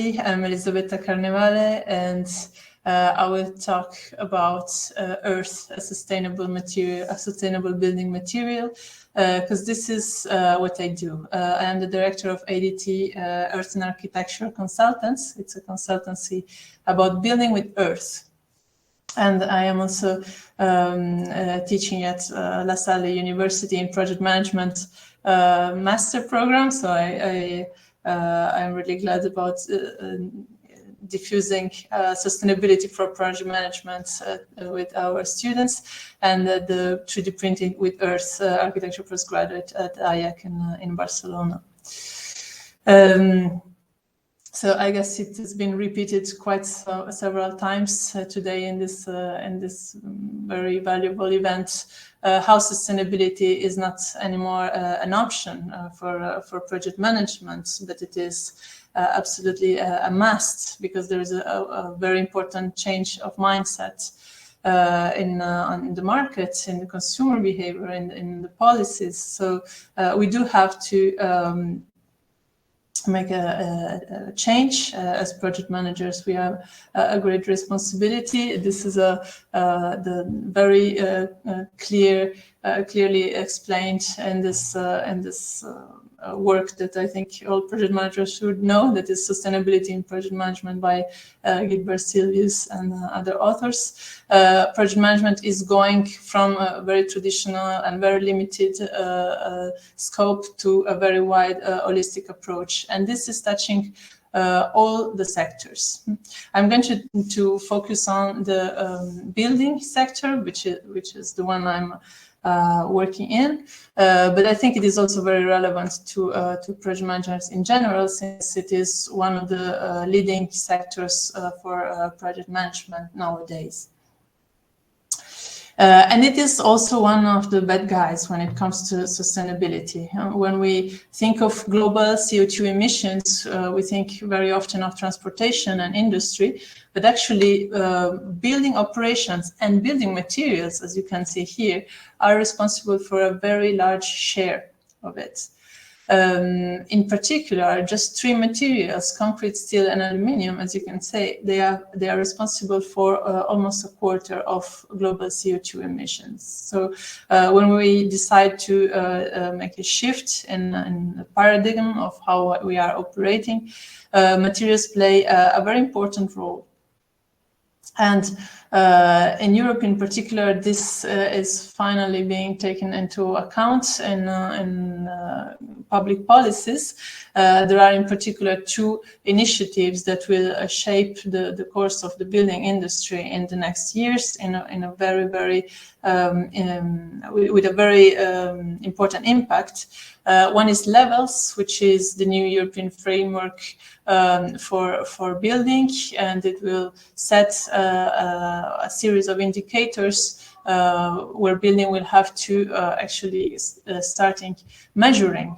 I'm Elisabetta Carnevale, and I will talk about earth, a sustainable material, a sustainable building material, because this is what I do. I am the director of ADT, Earth and Architecture Consultants. It's a consultancy about building with earth. And I am also teaching at La Salle University in project management master program. So I'm really glad about diffusing sustainability for project management with our students, and the 3D printing with earth architecture postgraduate at IAC in Barcelona. So I guess it has been repeated quite several times today in this very valuable event, how sustainability is not anymore an option for project management, but it is absolutely a must, because there is a very important change of mindset in the market, in the consumer behavior, in the policies. So we do have to make a change. As project managers, we have a great responsibility. This is the very clearly explained in this work that I think all project managers should know, that is Sustainability in Project Management by Gilbert Silvius and other authors. Project management is going from a very traditional and very limited scope to a very wide holistic approach. And this is touching all the sectors. I'm going to focus on the building sector, which is the one I'm working in, but I think it is also very relevant to project managers in general, since it is one of the leading sectors for project management nowadays. And it is also one of the bad guys when it comes to sustainability. When we think of global CO2 emissions, we think very often of transportation and industry, but actually building operations and building materials, as you can see here, are responsible for a very large share of it. In particular, just three materials, concrete, steel, and aluminium, as you can see, they are responsible for almost a quarter of global CO2 emissions. So when we decide to make a shift in the paradigm of how we are operating, materials play a very important role. And in Europe in particular, this is finally being taken into account in public policies. There are in particular two initiatives that will shape the course of the building industry in the next years in a very, very with a very important impact. One is Levels, which is the new European framework for building, and it will set a series of indicators where building will have to actually starting measuring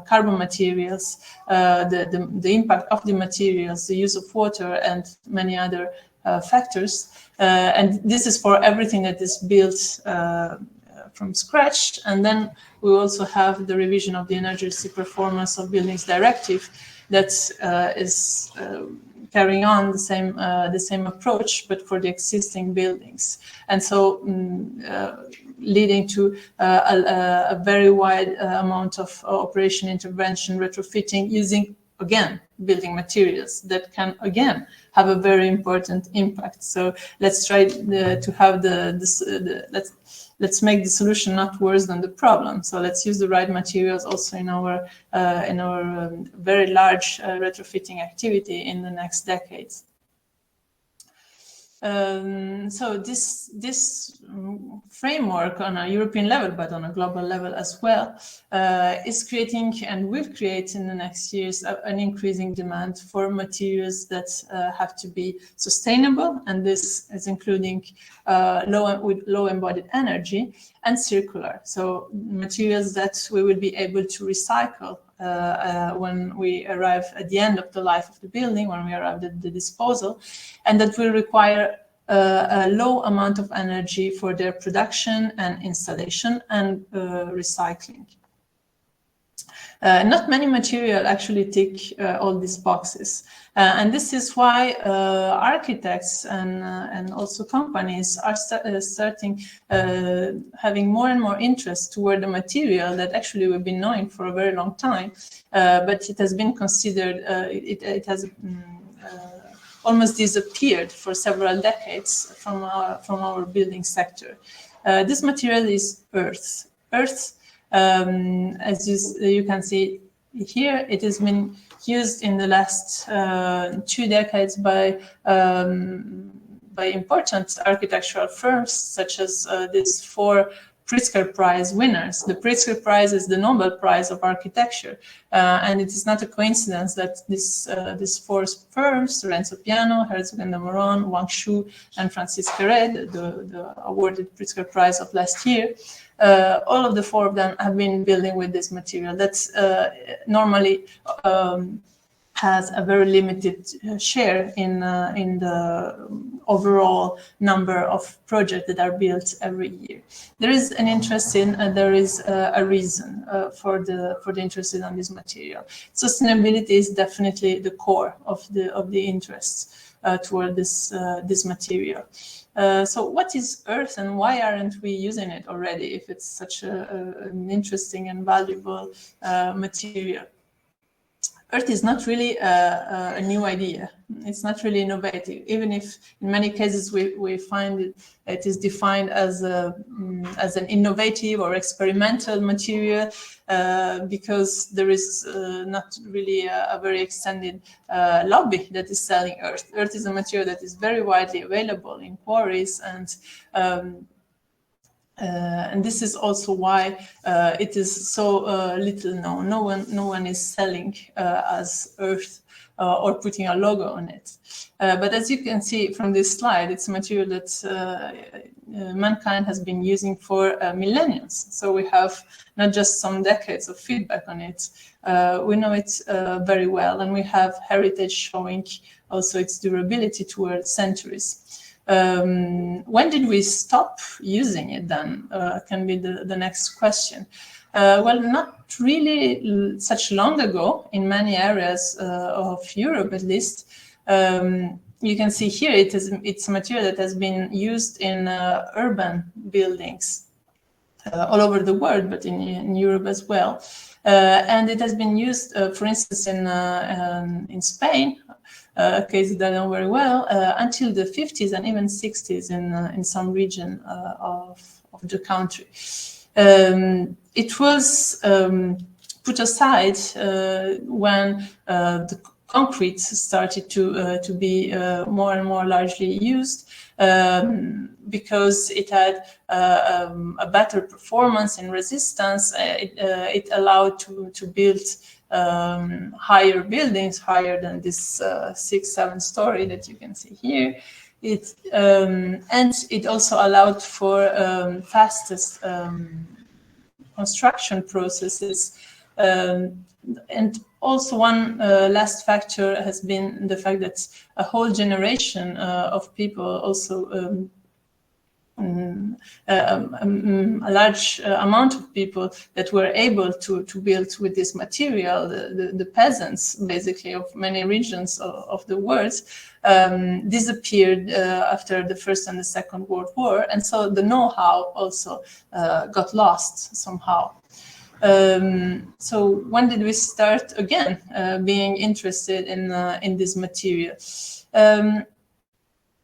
carbon materials, the impact of the materials, the use of water, and many other factors. And this is for everything that is built from scratch. And then we also have the revision of the Energy Performance of Buildings Directive that is carrying on the same approach, but for the existing buildings. And so leading to a very wide amount of operation, intervention, retrofitting, using, again, building materials that can, again, have a very important impact. So let's try to have let's make the solution not worse than the problem. So let's use the right materials also in our very large retrofitting activity in the next decades. So this framework on a European level, but on a global level as well, is creating and will create in the next years an increasing demand for materials that have to be sustainable, and this is including low embodied energy and circular. So materials that we will be able to recycle when we arrive at the end of the life of the building, when we arrive at the disposal, and that will require a low amount of energy for their production and installation and recycling. Not many material actually tick all these boxes. And this is why architects and also companies are starting having more and more interest toward the material that actually we've been knowing for a very long time, but it has been considered, it has almost disappeared for several decades from our building sector. This material is earth. Earth, as you can see here, it has been used in the last 2 decades by important architectural firms, such as these 4 Pritzker Prize winners. The Pritzker Prize is the Nobel Prize of Architecture, and it is not a coincidence that these 4 firms, Renzo Piano, Herzog and de Meuron, Wang Shu, and Francis Perret, the awarded Pritzker Prize of last year, all of the 4 of them have been building with this material that's normally has a very limited share in the overall number of projects that are built every year. There is an interest in, there is a reason for the interest in this material. Sustainability is definitely the core of the interests toward this material. So what is earth and why aren't we using it already if it's such an interesting and valuable material? Earth is not really a new idea. It's not really innovative, even if in many cases we find it is defined as an innovative or experimental material because there is not really a very extended lobby that is selling earth. Earth is a material that is very widely available in quarries, and this is also why it is so little known. No one is selling as earth or putting a logo on it. But as you can see from this slide, it's a material that mankind has been using for millennia. So we have not just some decades of feedback on it. We know it very well, and we have heritage showing also its durability towards centuries. When did we stop using it then? Can be the next question. Well, not really such long ago in many areas of Europe, at least. You can see here it's a material that has been used in urban buildings all over the world, but in Europe as well. And it has been used, for instance, in Spain, a case that I know very well, until the 50s and even 60s in some region of the country. It was put aside when the concrete started to be more and more largely used because it had a better performance in resistance. It allowed to build higher buildings, higher than this 6-7 story that you can see here. And it also allowed for fastest construction processes. And also one last factor has been the fact that a whole generation of people also a large amount of people that were able to build with this material, the peasants basically of many regions of the world, disappeared after the First and the Second World War, and so the know-how also got lost somehow. So when did we start again being interested in this material?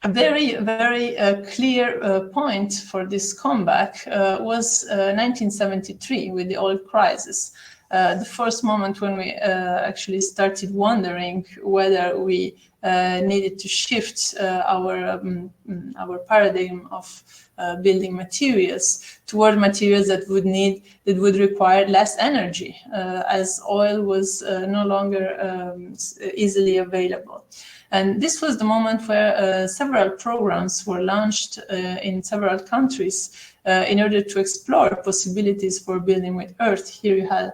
A very, very clear point for this comeback was 1973 with the oil crisis. The first moment when we actually started wondering whether we needed to shift our paradigm of building materials toward materials that would require less energy, as oil was no longer easily available. And this was the moment where several programs were launched in several countries in order to explore possibilities for building with earth. Here you had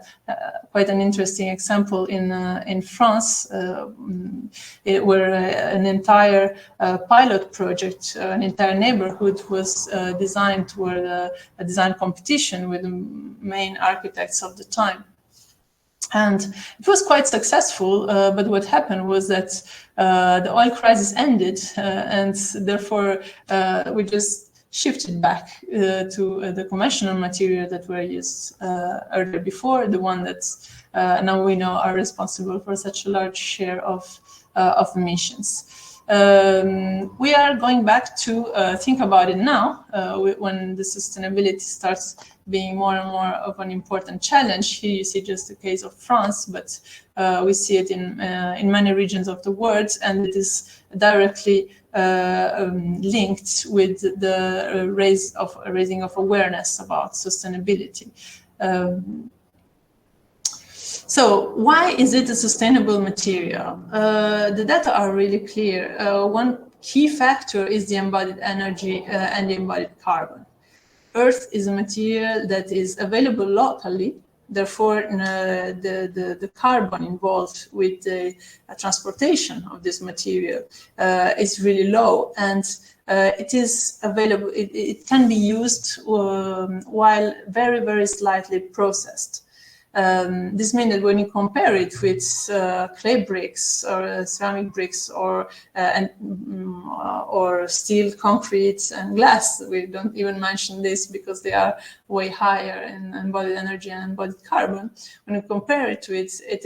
quite an interesting example in France, where an entire pilot project, an entire neighborhood was designed toward a design competition with the main architects of the time. And it was quite successful, but what happened was that the oil crisis ended, and therefore we just shifted back to the conventional material that were used earlier before, the one that now we know are responsible for such a large share of emissions. We are going back to think about it now when the sustainability starts being more and more of an important challenge. Here you see just the case of France, but we see it in many regions of the world, and it is directly linked with the raising of awareness about sustainability. So why is it a sustainable material? The data are really clear. One key factor is the embodied energy and the embodied carbon. Earth is a material that is available locally, therefore the carbon involved with the transportation of this material is really low, and it is available, it can be used while very, very slightly processed. This means that when you compare it with clay bricks or ceramic bricks or steel, concrete, and glass, we don't even mention this because they are way higher in embodied energy and embodied carbon. When you compare it to it, it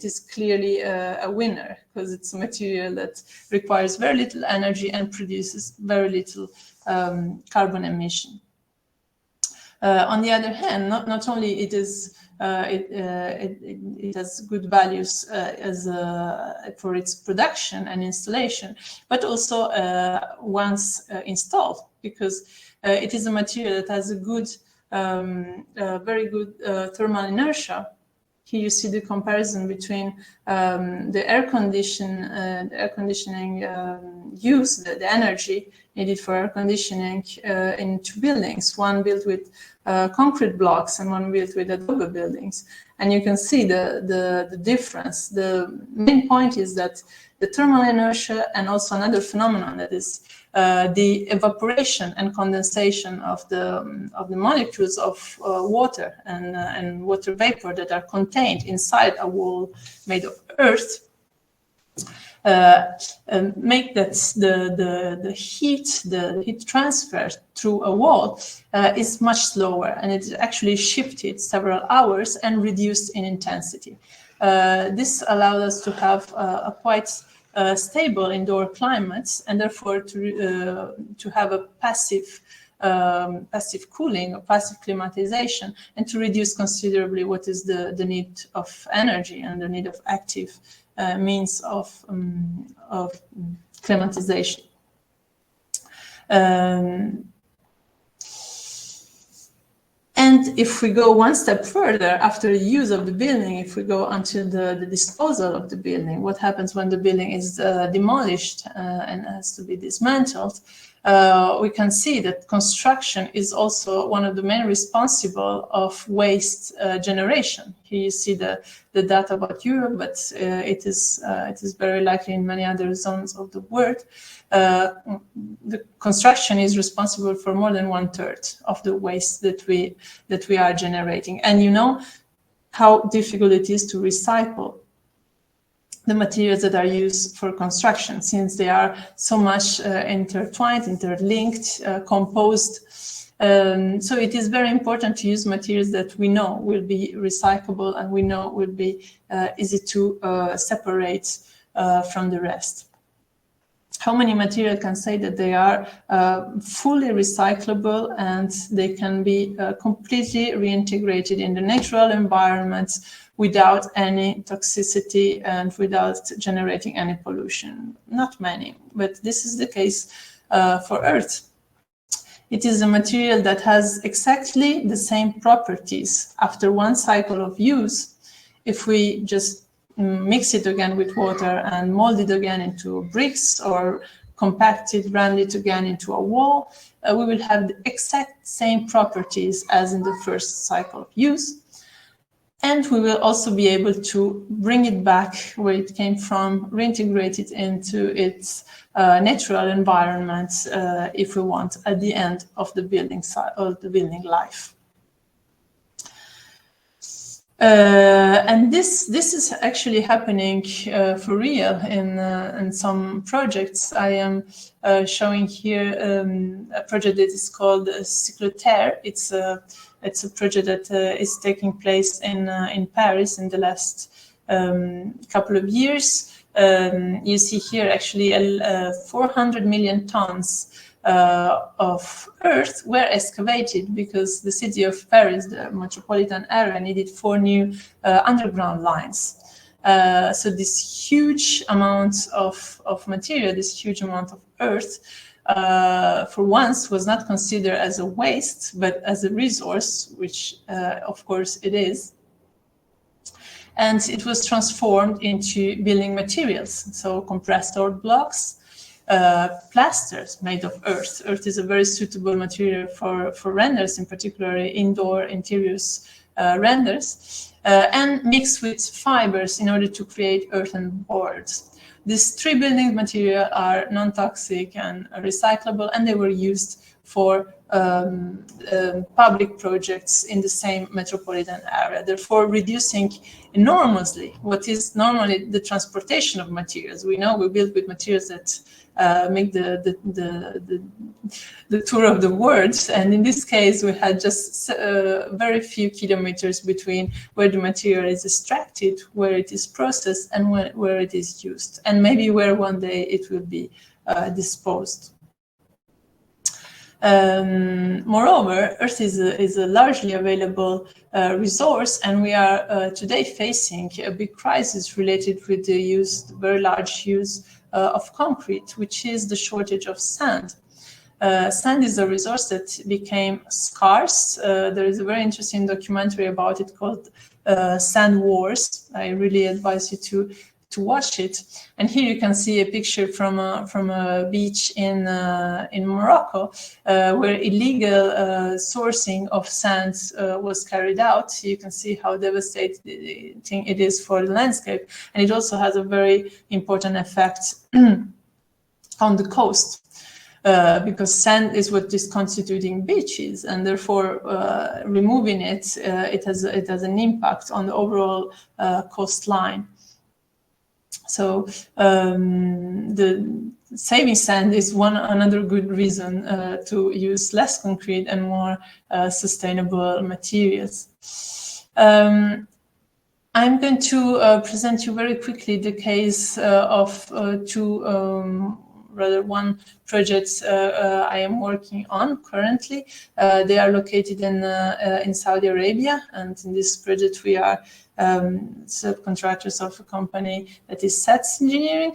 is clearly a winner, because it's a material that requires very little energy and produces very little carbon emission. On the other hand, not only it has good values for its production and installation, but also once installed, because it is a material that has a good, very good thermal inertia. Here you see the comparison between the air conditioning use, the energy needed for air conditioning in two buildings, one built with concrete blocks and one built with adobe buildings. And you can see the difference. The main point is that the thermal inertia, and also another phenomenon, that is the evaporation and condensation of the molecules of water and water vapor that are contained inside a wall made of earth, make that the heat transfer through a wall is much slower, and it's actually shifted several hours and reduced in intensity. This allowed us to have a quite stable indoor climates, and therefore to have a passive cooling or passive climatization, and to reduce considerably what is the need of energy and the need of active means of climatization. And if we go one step further, after the use of the building, if we go until the disposal of the building, what happens when the building is demolished and has to be dismantled, we can see that construction is also one of the main responsible of waste generation. Here you see the data about Europe, but it is very likely in many other zones of the world. The construction is responsible for more than 1/3 of the waste that we are generating. And you know how difficult it is to recycle the materials that are used for construction, since they are so much intertwined, interlinked, composed. So it is very important to use materials that we know will be recyclable and we know will be easy to separate from the rest. How many materials can say that they are fully recyclable and they can be completely reintegrated in the natural environment without any toxicity and without generating any pollution? Not many, but this is the case for Earth. It is a material that has exactly the same properties after one cycle of use. If we just mix it again with water and mold it again into bricks, or compact it, round it again into a wall, we will have the exact same properties as in the first cycle of use. And we will also be able to bring it back where it came from, reintegrate it into its natural environment if we want, at the end of the building life. And this is actually happening for real in some projects. I am showing here a project that is called Cycloterre. It's a project that is taking place in Paris in the last couple of years. You see here actually 400 million tons of earth were excavated because the city of Paris, the metropolitan area, needed 4 new underground lines. So this huge amount of material, this huge amount of earth, for once was not considered as a waste, but as a resource, which of course it is. And it was transformed into building materials, so compressed earth blocks, plasters made of earth. Earth is a very suitable material for renders, in particular indoor interiors renders, and mixed with fibers in order to create earthen boards. These 3 building materials are non-toxic and recyclable, and they were used for public projects in the same metropolitan area, therefore reducing enormously what is normally the transportation of materials. We know we build with materials that make the tour of the world, and in this case we had just very few kilometers between where the material is extracted, where it is processed, and where it is used, and maybe where one day it will be disposed. Moreover, earth is a largely available resource, and we are today facing a big crisis related with the very large use of concrete, which is the shortage of sand. Sand is a resource that became scarce. There is a very interesting documentary about it called Sand Wars. I really advise you to watch it. And here you can see a picture from a beach in Morocco, where illegal sourcing of sand was carried out. You can see how devastating it is for the landscape, and it also has a very important effect on the coast. Because sand is what is constituting beaches, and therefore removing it, it has an impact on the overall coastline. So the saving sand is another good reason to use less concrete and more sustainable materials. I'm going to present you very quickly the case of one project I am working on currently. They are located in Saudi Arabia, and in this project we are subcontractors of a company that is SETS Engineering.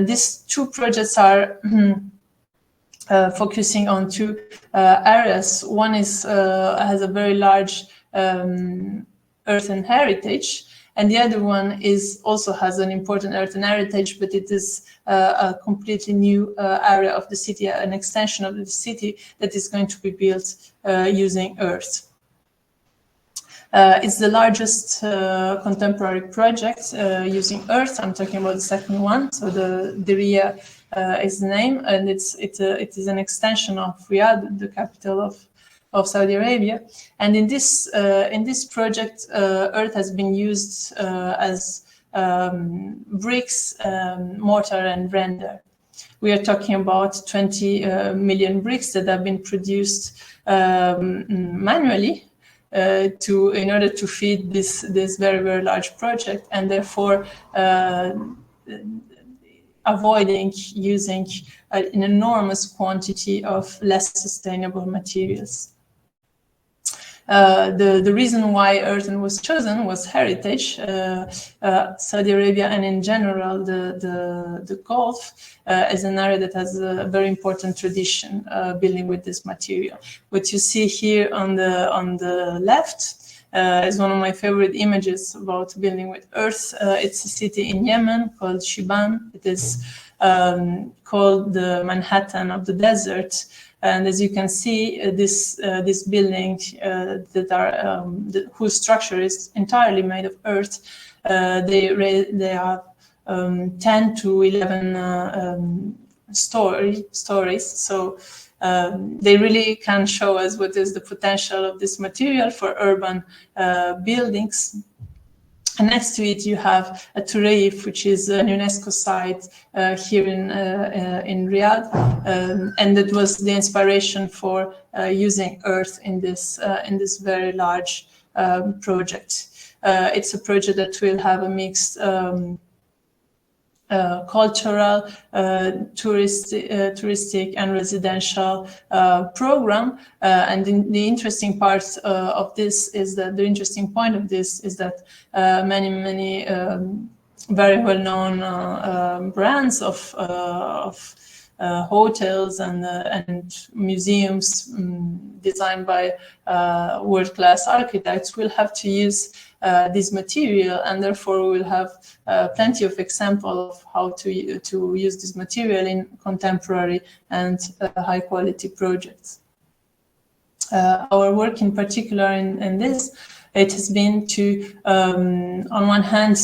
These 2 projects are focusing on 2 areas. One has a very large earthen heritage, and the other one also has an important earthen heritage, but it is a completely new area of the city, an extension of the city that is going to be built using earth. It's the largest contemporary project using earth. I'm talking about the second one. So the Diriyah is the name, and it is an extension of Riyadh, the capital of Saudi Arabia. And in this project, earth has been used as bricks, mortar, and render. We are talking about 20 million bricks that have been produced manually in order to feed this very, very large project, and therefore avoiding using an enormous quantity of less sustainable materials. The reason why earthen was chosen was heritage. Saudi Arabia, and in general the Gulf, is an area that has a very important tradition building with this material. What you see here on the left is one of my favorite images about building with earth. It's a city in Yemen called Shiban. It is called the Manhattan of the desert. And as you can see, this building whose structure is entirely made of earth, they have 10 to 11 stories. So they really can show us what is the potential of this material for urban buildings. And next to it, you have a Tureif, which is an UNESCO site here in Riyadh, and that was the inspiration for using earth in this very large project. It's a project that will have a mixed cultural, touristic and residential program. And the interesting part of this is that the interesting point of this is that many very well-known brands of hotels and museums designed by world-class architects will have to use this material, and therefore we will have plenty of examples of how to use this material in contemporary and high-quality projects. Our work in particular in this, it has been to, on one hand,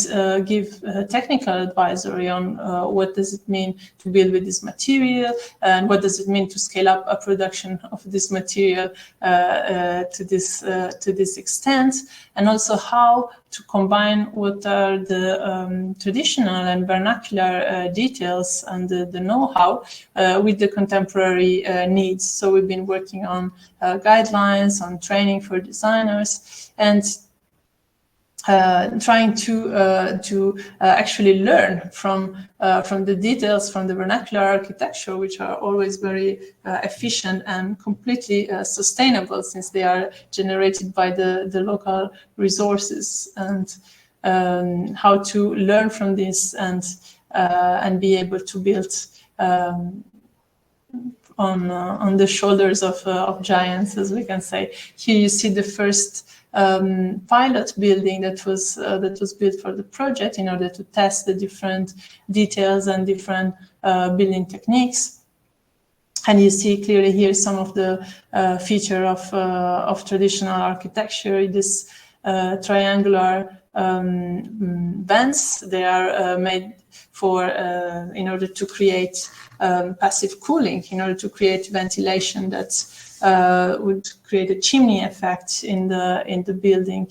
give technical advisory on what does it mean to build with this material, and what does it mean to scale up a production of this material to this extent, and also how to combine what are the traditional and vernacular details and the know-how with the contemporary needs. So we've been working on guidelines, on training for designers, and trying to actually learn from the details, from the vernacular architecture, which are always very efficient and completely sustainable, since they are generated by the local resources, and how to learn from this and be able to build on the shoulders of giants, as we can say. Here you see the first pilot building that was built for the project in order to test the different details and different building techniques. And you see clearly here some of the feature of traditional architecture. This triangular vents, they are made for in order to create passive cooling, in order to create ventilation that would create a chimney effect in the building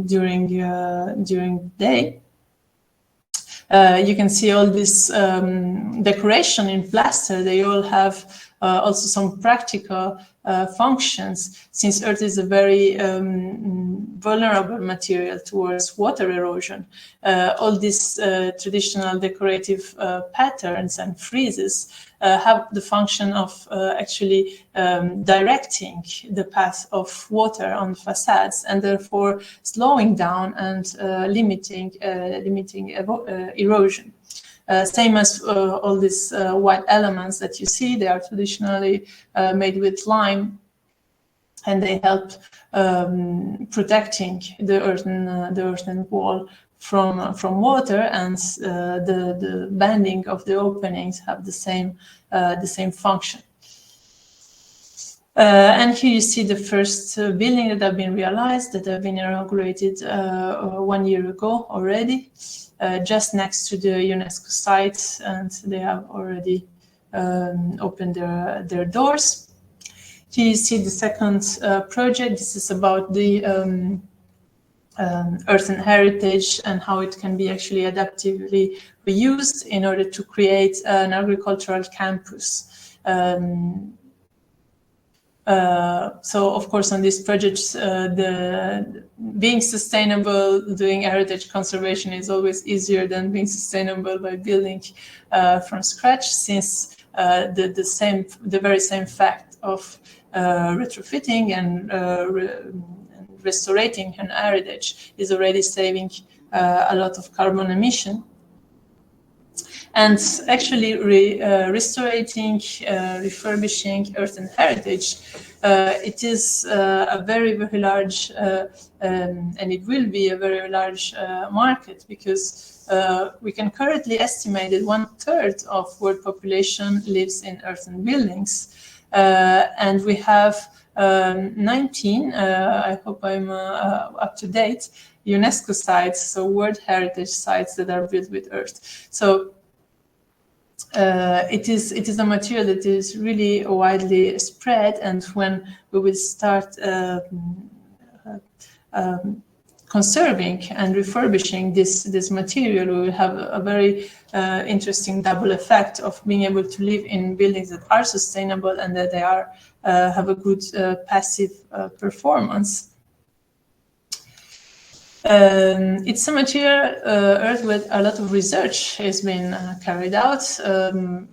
during the day. You can see all this decoration in plaster. They all have also some practical functions, since earth is a very vulnerable material towards water erosion. All these traditional decorative patterns and friezes have the function of actually directing the path of water on facades, and therefore slowing down and limiting erosion. Same as all these white elements that you see, they are traditionally made with lime, and they help protecting the earthen wall from water, and the bending of the openings have the same function. And here you see the first building that have been realized, that have been inaugurated 1 year ago already, just next to the UNESCO site, and they have already opened their doors. Here you see the second project. This is about the earthen heritage and how it can be actually adaptively reused in order to create an agricultural campus. So, of course, on these projects, being sustainable, doing heritage conservation is always easier than being sustainable by building from scratch, since the very same fact of retrofitting and restoring an heritage is already saving a lot of carbon emission. And actually restoring, refurbishing earthen heritage, it is a very, very large, and it will be a very large market, because we can currently estimate that 1/3 of world population lives in earthen buildings. And we have 19, I hope I'm up to date, UNESCO sites, so World Heritage sites that are built with earth. So it is a material that is really widely spread, and when we will start conserving and refurbishing this material, we will have a very interesting double effect of being able to live in buildings that are sustainable and that they are have a good passive performance. It's a material earth where a lot of research has been carried out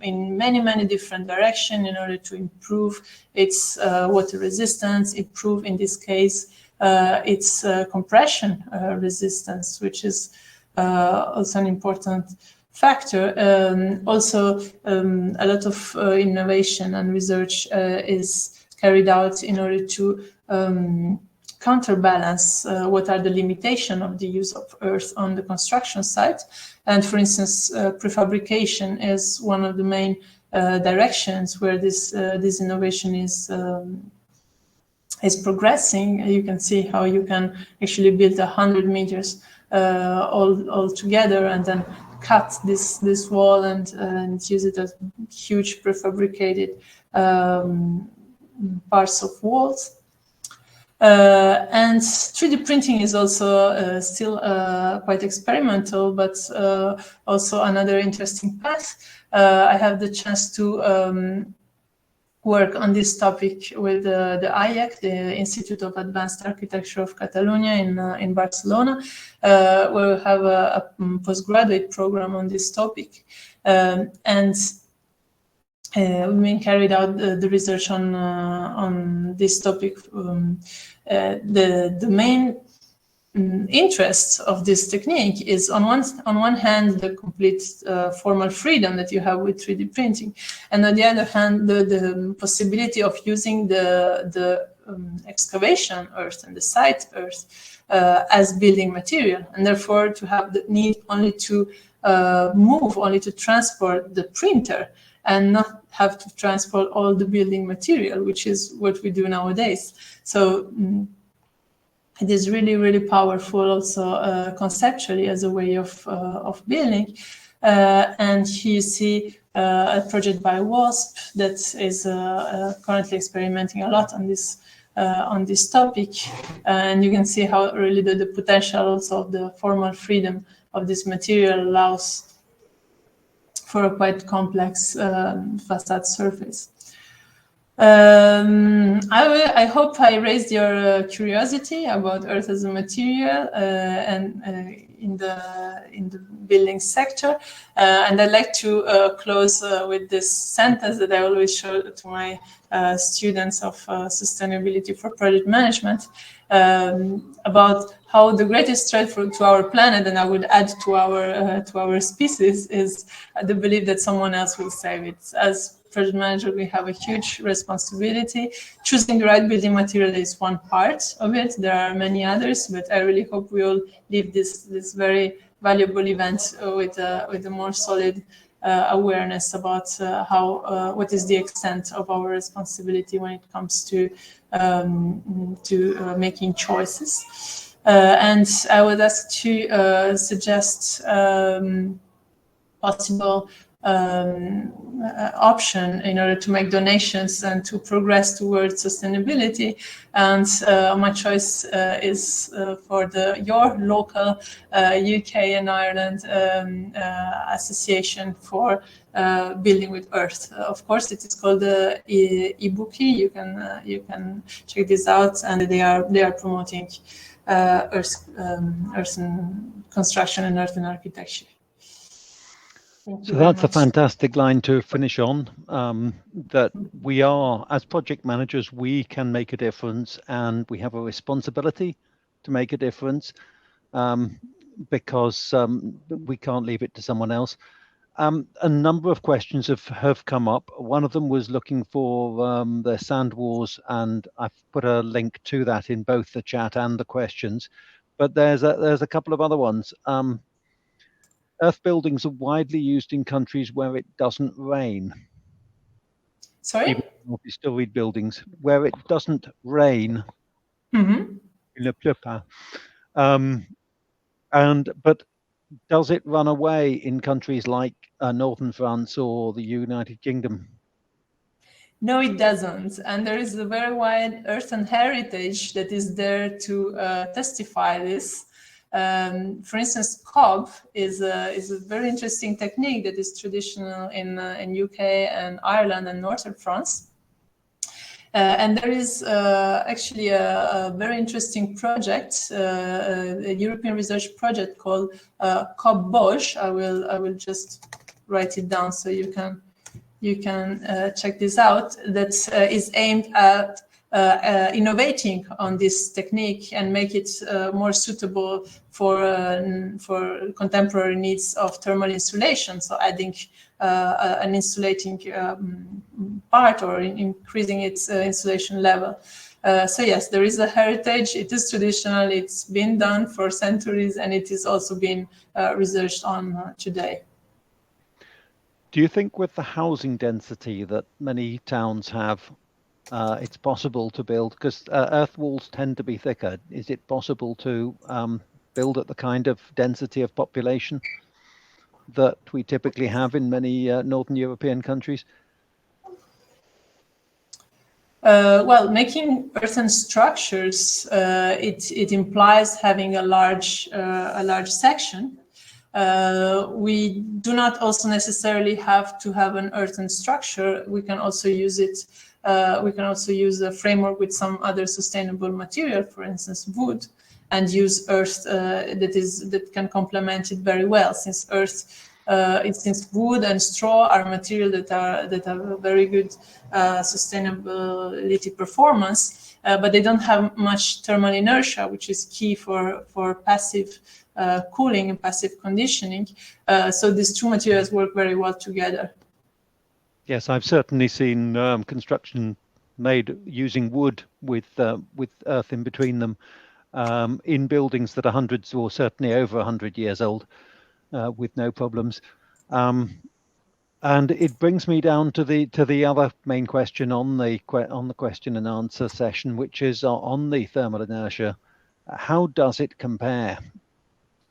in many different directions in order to improve its water resistance, improve in this case its compression resistance, which is also an important factor. Also, a lot of innovation and research is carried out in order to counterbalance what are the limitations of the use of earth on the construction site. And for instance, prefabrication is one of the main directions where this innovation is progressing. You can see how you can actually build 100 meters all together and then cut this wall and use it as huge prefabricated parts of walls. And 3D printing is also still quite experimental, but also another interesting path. I have the chance to work on this topic with the IEC, the Institute of Advanced Architecture of Catalonia in Barcelona, where we have a postgraduate program on this topic. And we've been carried out the research on this topic. The main interest of this technique is on one hand the complete formal freedom that you have with 3D printing, and on the other hand the possibility of using the excavation earth and the site earth as building material, and therefore to have the need only to only to transport the printer and not have to transport all the building material, which is what we do nowadays. So it is really powerful also conceptually as a way of building. And here you see a project by WASP that is currently experimenting a lot on this topic. And you can see how really the potential also of the formal freedom of this material allows for a quite complex facade surface. I hope I raised your curiosity about earth as a material and in the building sector. And I'd like to close with this sentence that I always show to my students of sustainability for project management about how the greatest threat to our planet, and I would add to our species, is the belief that someone else will save it. As project manager, we have a huge responsibility. Choosing the right building material is one part of it. There are many others, but I really hope we all leave this very valuable event with a more solid awareness about what is the extent of our responsibility when it comes to making choices. And I would ask to suggest possible option in order to make donations and to progress towards sustainability. And my choice is for your local UK and Ireland association for building with earth. Of course, it is called the eBookie. You can check this out, and they are promoting earthen construction and earthen architecture. So that's a fantastic line to finish on, that we are, as project managers, we can make a difference, and we have a responsibility to make a difference because we can't leave it to someone else. A number of questions have come up. One of them was looking for the sand wars, and I've put a link to that in both the chat and the questions. But there's a couple of other ones. Earth buildings are widely used in countries where it doesn't rain. Sorry? Even multi-storied buildings where it doesn't rain. Mm-hmm. But Does it run away in countries like northern France or the United Kingdom? No, it doesn't. And there is a very wide earthen heritage that is there to testify this. For instance, cob is a very interesting technique that is traditional in UK and Ireland and northern France. And there is actually a very interesting project, a European research project called cob Bosch. I will just write it down so you can check this out. That is aimed at innovating on this technique and make it more suitable for contemporary needs of thermal insulation. So adding an insulating part or increasing its insulation level. So yes, there is a heritage. It is traditional. It's been done for centuries, and it is also being researched on today. Do you think with the housing density that many towns have, it's possible to build, because earth walls tend to be thicker, is it possible to build at the kind of density of population that we typically have in many Northern European countries? Well, making earthen structures, it implies having a large section. We do not also necessarily have to have an earthen structure. We can also use it. We can also use a framework with some other sustainable material, for instance, wood, and use earth that can complement it very well. Since since wood and straw are material that have a very good sustainability performance, but they don't have much thermal inertia, which is key for passive cooling and passive conditioning. So these two materials work very well together. Yes, I've certainly seen construction made using wood with earth in between them in buildings that are hundreds or certainly over 100 years old with no problems. And it brings me down to the other main question on the question and answer session, which is on the thermal inertia. How does it compare?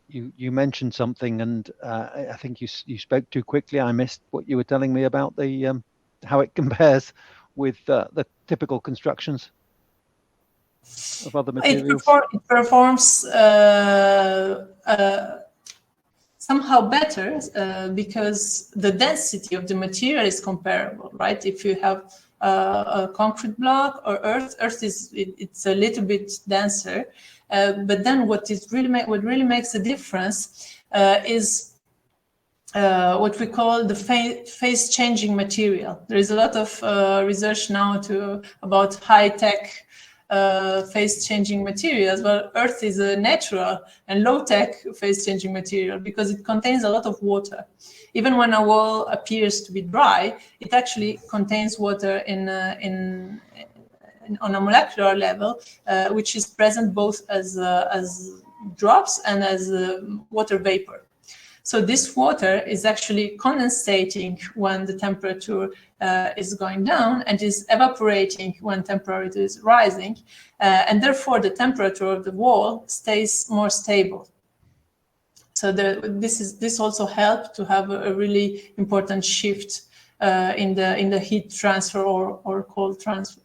You mentioned something, and I think you spoke too quickly. I missed what you were telling me about the how it compares with the typical constructions of other materials. It performs somehow better because the density of the material is comparable, right? If you have a concrete block or earth it's a little bit denser. But then what really makes a difference is what we call the phase-changing material. There is a lot of research now about high-tech phase-changing materials. Well, earth is a natural and low-tech phase-changing material because it contains a lot of water. Even when a wall appears to be dry, it actually contains water on a molecular level, which is present both as drops and as water vapor. So this water is actually condensating when the temperature is going down and is evaporating when temperature is rising. And therefore, the temperature of the wall stays more stable. So this also helps to have a really important shift in the heat transfer or cold transfer.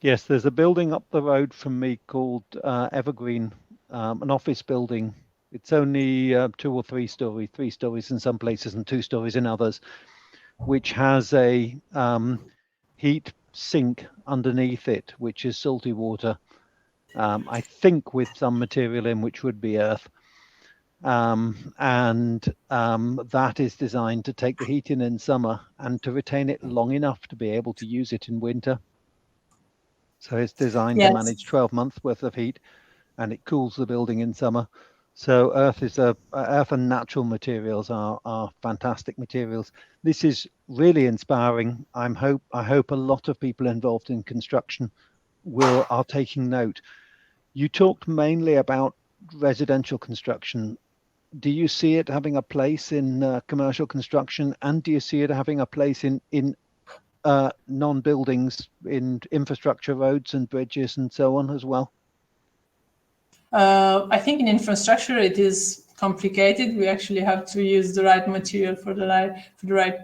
Yes, there's a building up the road from me called Evergreen, an office building. It's only 2 or 3 stories, 3 stories in some places and 2 stories in others, which has a heat sink underneath it, which is salty water, I think with some material in which would be earth. And that is designed to take the heat in summer and to retain it long enough to be able to use it in winter. So it's designed to manage 12 months worth of heat, and it cools the building in summer. So earth and natural materials are fantastic materials. This is really inspiring. I hope a lot of people involved in construction are taking note. You talked mainly about residential construction. Do you see it having a place in commercial construction, and do you see it having a place in non-buildings, in infrastructure, roads and bridges and so on as well? I think in infrastructure it is complicated. We actually have to use the right material for the right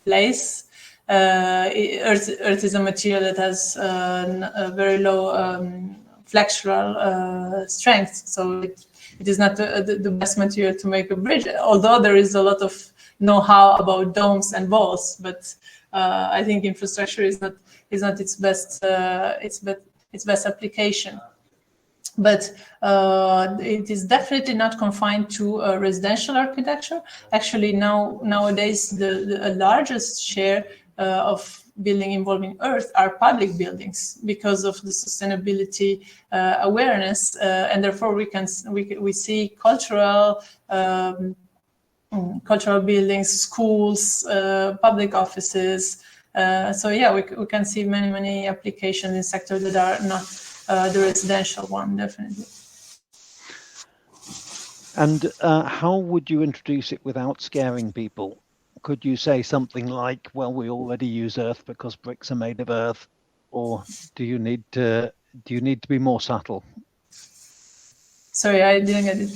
place. Earth is a material that has a very low flexural strength, so it is not the best material to make a bridge. Although there is a lot of know-how about domes and walls, but I think infrastructure is not its best application. But it is definitely not confined to residential architecture. Actually, nowadays the largest share of building involving earth are public buildings because of the sustainability awareness, and therefore we see cultural buildings, schools, public offices. So yeah, we can see many applications in sectors that are not the residential one, definitely. And how would you introduce it without scaring people? Could you say something like, well, we already use earth because bricks are made of earth, or do you need to be more subtle? Sorry, I didn't get it.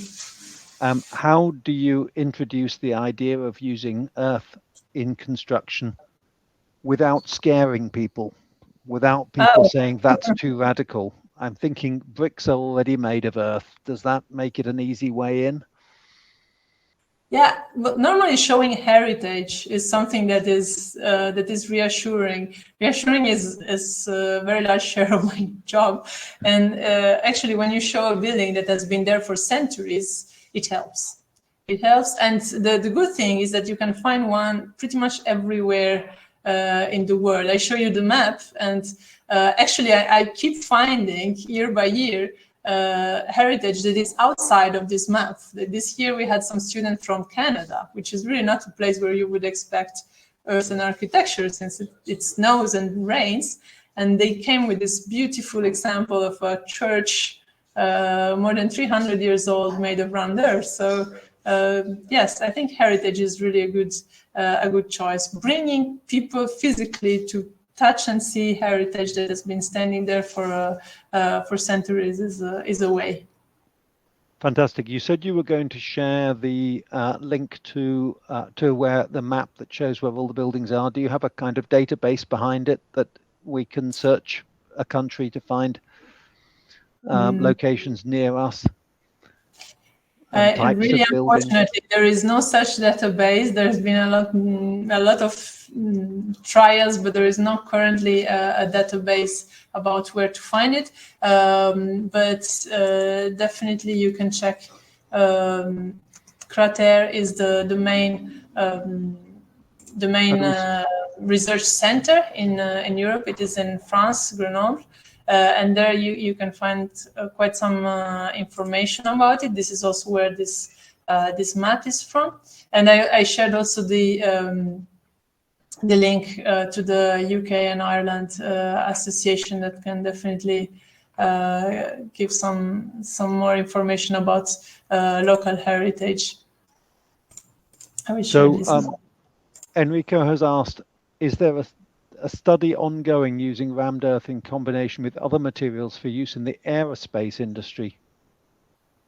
How do you introduce the idea of using earth in construction without scaring people, without people saying that's too radical? I'm thinking bricks are already made of earth. Does that make it an easy way in? Yeah, but normally showing heritage is something that is reassuring. Reassuring is a very large share of my job, and actually, when you show a building that has been there for centuries, it helps. It helps, and the good thing is that you can find one pretty much everywhere in the world. I show you the map, and actually, I keep finding year by year heritage that is outside of this map. This year we had some students from Canada, which is really not a place where you would expect earth and architecture, since it snows and rains, and they came with this beautiful example of a church more than 300 years old made of round earth. So yes, I think heritage is really a good choice. Bringing people physically to touch and see heritage that has been standing there for centuries is a way. Fantastic. You said you were going to share the link to where the map that shows where all the buildings are. Do you have a kind of database behind it that we can search a country to find locations near us? Really, unfortunately, there is no such database. There's been a lot of trials, but there is not currently a database about where to find it. But definitely, you can check. Crater is the main research center in Europe. It is in France, Grenoble. And there you can find quite some information about it. This is also where this map is from. And I shared also the link to the UK and Ireland association that can definitely give some more information about local heritage. So Enrico has asked, is there a study ongoing using rammed earth in combination with other materials for use in the aerospace industry?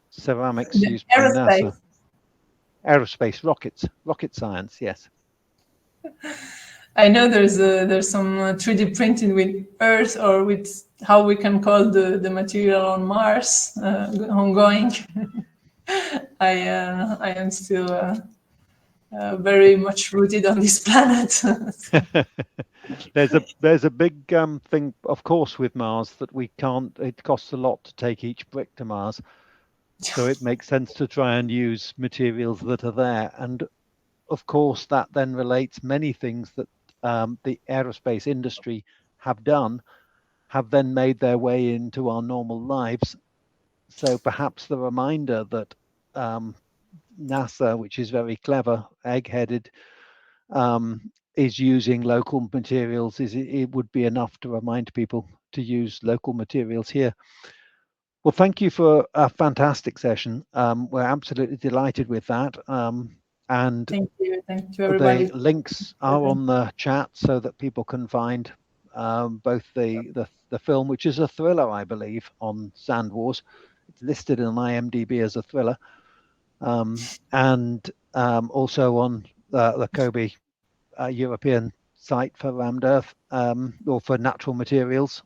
Ceramics used by NASA. Aerospace, rocket science, yes. I know there's some 3D printing with earth, or with how we can call the material on Mars ongoing. I am still very much rooted on this planet. There's a big thing, of course, with Mars that we can't. It costs a lot to take each brick to Mars, so it makes sense to try and use materials that are there. And of course, that then relates many things that the aerospace industry have then made their way into our normal lives. So perhaps the reminder that NASA, which is very clever, egg-headed, is using local materials, it would be enough to remind people to use local materials here. Well, thank you for a fantastic session. We're absolutely delighted with that. And thank you everybody. The links are on the chat so that people can find both the film, which is a thriller, I believe, on Sand Wars. It's listed in IMDb as a thriller. and also on the Kobe European site for rammed earth, or for natural materials.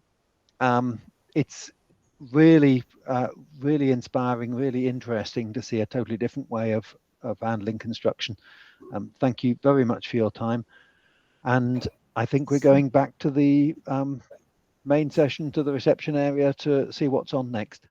It's really, really inspiring, really interesting to see a totally different way of handling construction. Thank you very much for your time. And I think we're going back to the main session, to the reception area, to see what's on next.